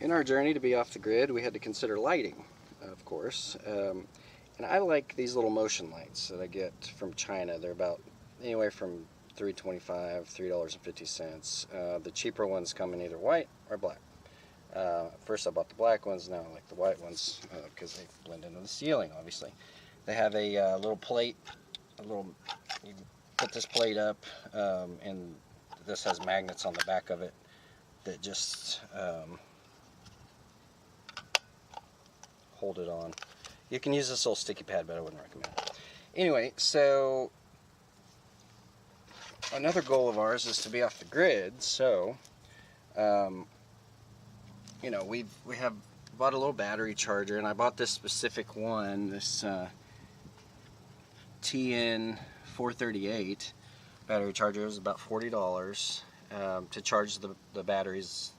In our journey to be off the grid, we had to consider lighting, of course. And I like these little motion lights that I get from China. They're about anywhere from $3.25, $3.50. The cheaper ones come in either white or black. First I bought the black ones, now I like the white ones because they blend into the ceiling, obviously. They have a little plate, you put this plate up, and this has magnets on the back of it that just hold it on. You can use this little sticky pad, but I wouldn't recommend it. Anyway, so another goal of ours is to be off the grid, so you know, we have bought a little battery charger, and I bought this specific one, this TN438 battery charger. It was about $40 to charge the batteries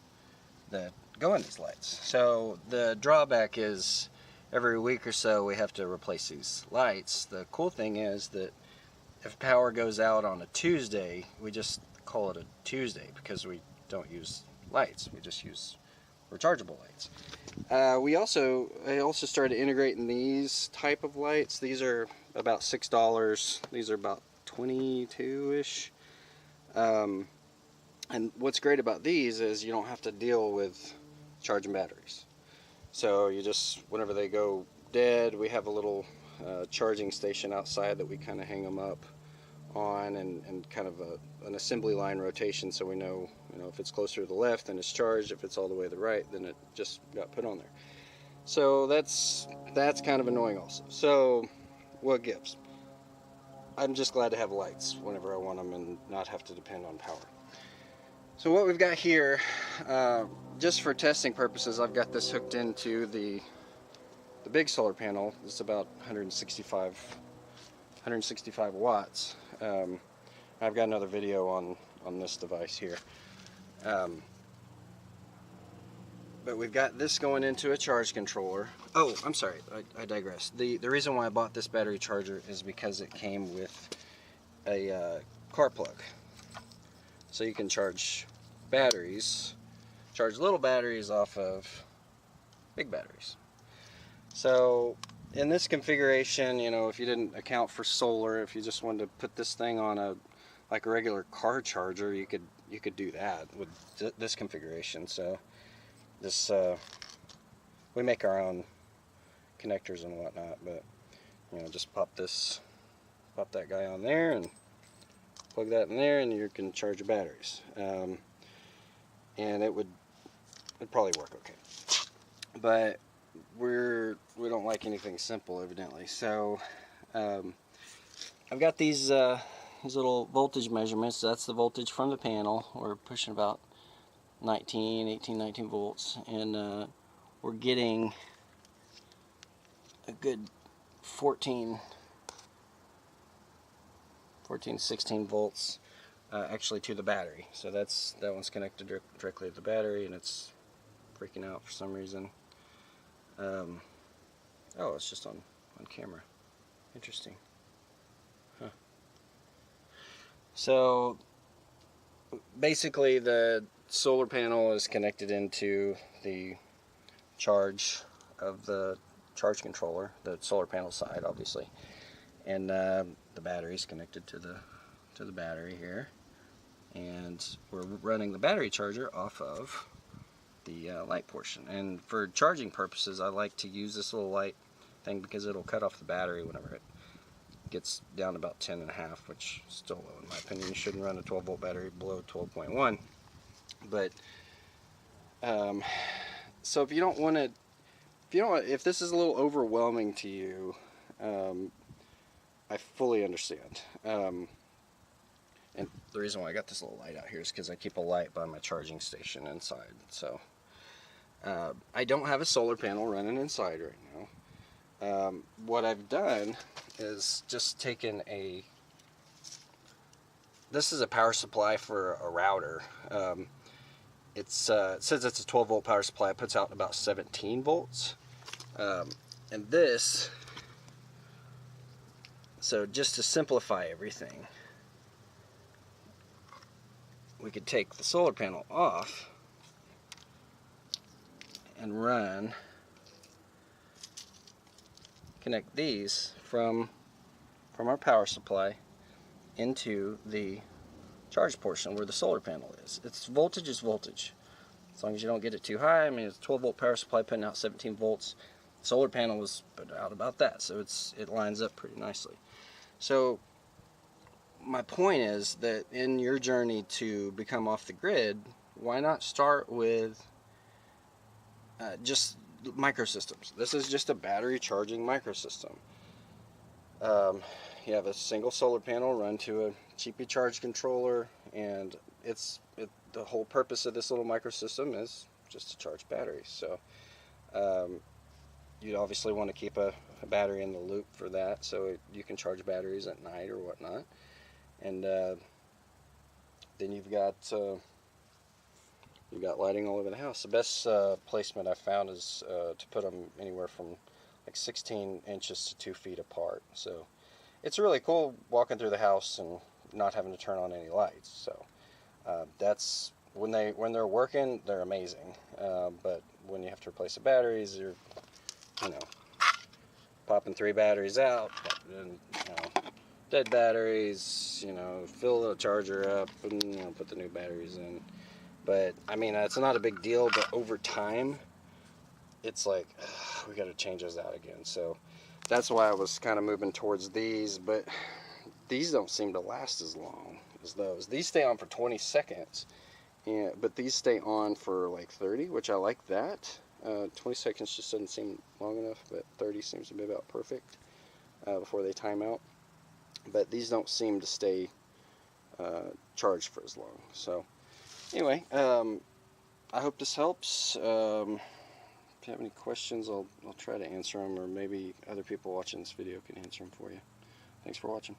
that go in these lights. So the drawback is every week or so we have to replace these lights. The cool thing is that if power goes out on a Tuesday, we just call it a Tuesday because we don't use lights. We just use rechargeable lights. I also started integrating these type of lights. These are about $6. These are about 22-ish. And what's great about these is you don't have to deal with charging batteries. So you just, whenever they go dead, we have a little charging station outside that we kind of hang them up on, and kind of an assembly line rotation, so we know, if it's closer to the left, then it's charged. If it's all the way to the right, then it just got put on there. So that's kind of annoying also. So what gives? I'm just glad to have lights whenever I want them and not have to depend on power. So what we've got here, just for testing purposes, I've got this hooked into the big solar panel. It's about 165 watts. I've got another video on this device here. But we've got this going into a charge controller. Oh, I'm sorry, I digress. The reason why I bought this battery charger is because it came with a car plug. So you can charge little batteries off of big batteries. So in this configuration, if you didn't account for solar, if you just wanted to put this thing on like a regular car charger, you could do that with this configuration. So this we make our own connectors and whatnot, but just pop that guy on there and plug that in there, and you can charge your batteries. And it'd probably work okay. But we don't like anything simple, evidently. So I've got these little voltage measurements. That's the voltage from the panel. We're pushing about 19 volts, and we're getting a good 16 volts actually to the battery. So that one's connected directly to the battery, and it's freaking out for some reason. Oh, it's just on camera. Interesting. Huh. So basically the solar panel is connected into the charge of the charge controller, the solar panel side, obviously, and the battery is connected to the battery here, and we're running the battery charger off of the light portion. And for charging purposes, I like to use this little light thing because it'll cut off the battery whenever it gets down about 10.5, which is still low in my opinion. You shouldn't run a 12 volt battery below 12.1. But so if you don't want to, if this is a little overwhelming to you, I fully understand. And the reason why I got this little light out here is because I keep a light by my charging station inside. So I don't have a solar panel running inside right now. What I've done is just taken this is a power supply for a router. It says it's a 12 volt power supply. It puts out about 17 volts. And this, so just to simplify everything, we could take the solar panel off and connect these from our power supply into the charge portion where the solar panel is. It's voltage is voltage. As long as you don't get it too high. I mean, it's a 12 volt power supply putting out 17 volts. The solar panel was put out about that, so it lines up pretty nicely. So my point is that in your journey to become off the grid, why not start with just microsystems? This is just a battery charging microsystem. You have a single solar panel run to a cheaply charged controller, and the whole purpose of this little microsystem is just to charge batteries. So you'd obviously want to keep a battery in the loop for that, so you can charge batteries at night or whatnot. And then you've got lighting all over the house. The best placement I've found is to put them anywhere from like 16 inches to 2 feet apart. So it's really cool walking through the house and not having to turn on any lights. So that's when they're working, they're amazing. But when you have to replace the batteries, you're popping 3 batteries out, and dead batteries, fill the charger up, and put the new batteries in. But I mean, it's not a big deal, but over time it's like we got to change those out again. So that's why I was kind of moving towards these, but these don't seem to last as long as those. These stay on for 20 seconds, but these stay on for like 30, which I like that. 20 seconds just doesn't seem long enough, but 30 seems to be about perfect before they time out. But these don't seem to stay charged for as long. So anyway, I hope this helps. If you have any questions, I'll try to answer them, or maybe other people watching this video can answer them for you. Thanks for watching.